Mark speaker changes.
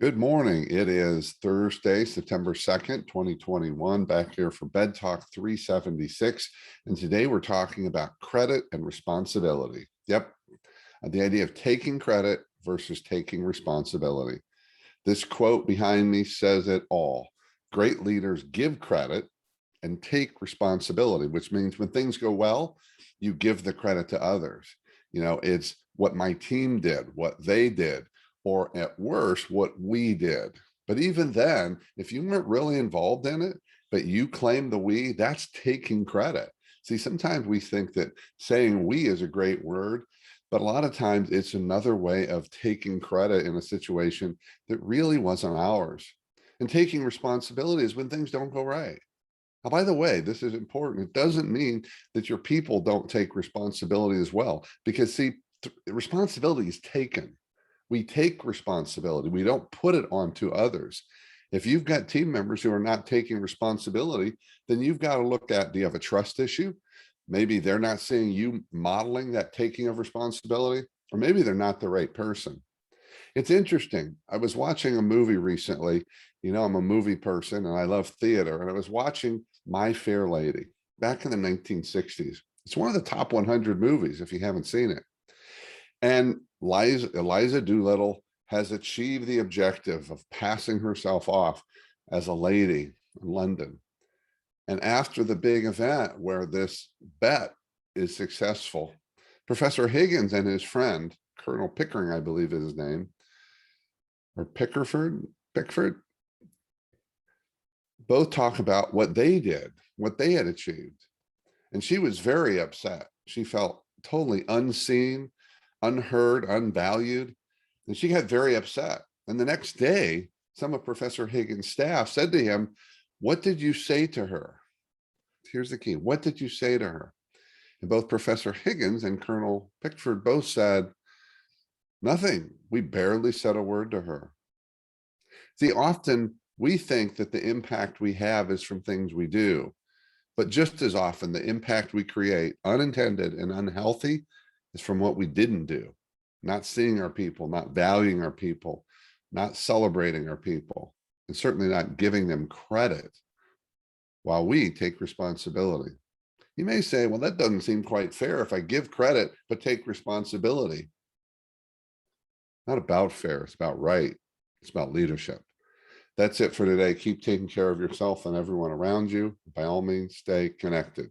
Speaker 1: Good morning. It is Thursday, September 2nd, 2021, back here for Bed Talk 376. And today we're talking about credit and responsibility. Yep, the idea of taking credit versus taking responsibility. This quote behind me says it all. Great leaders give credit and take responsibility, which means when things go well, you give the credit to others. It's what my team did, what they did, or at worst, what we did. But even then, if you weren't really involved in it, but you claim the we, that's taking credit. See, sometimes we think that saying we is a great word, but a lot of times it's another way of taking credit in a situation that really wasn't ours. And taking responsibility is when things don't go right. Now, by the way, this is important. It doesn't mean that your people don't take responsibility as well, because see, responsibility is taken. We take responsibility. We don't put it onto others. If you've got team members who are not taking responsibility, then you've got to look at, do you have a trust issue? Maybe they're not seeing you modeling that taking of responsibility, or maybe they're not the right person. It's interesting. I was watching a movie recently. I'm a movie person and I love theater. And I was watching My Fair Lady back in the 1960s. It's one of the top 100 movies if you haven't seen it. And Eliza Doolittle has achieved the objective of passing herself off as a lady in London. And after the big event where this bet is successful, Professor Higgins and his friend, Colonel Pickering, I believe is his name, or Pickford, both talk about what they did, what they had achieved. And she was very upset. She felt totally unseen, unheard, unvalued, and she got very upset. And the next day, some of Professor Higgins' staff said to him, "What did you say to her?" Here's the key. What did you say to her? And both Professor Higgins and Colonel Pickford both said, "Nothing. We barely said a word to her." See, often we think that the impact we have is from things we do, but just as often the impact we create, unintended and unhealthy, is from what we didn't do. Not seeing our people, not valuing our people, not celebrating our people, and certainly not giving them credit while we take responsibility. You may say, well, that doesn't seem quite fair if I give credit but take responsibility. Not about fair, it's about right. It's about leadership. That's it for today. Keep taking care of yourself and everyone around you. By all means, stay connected.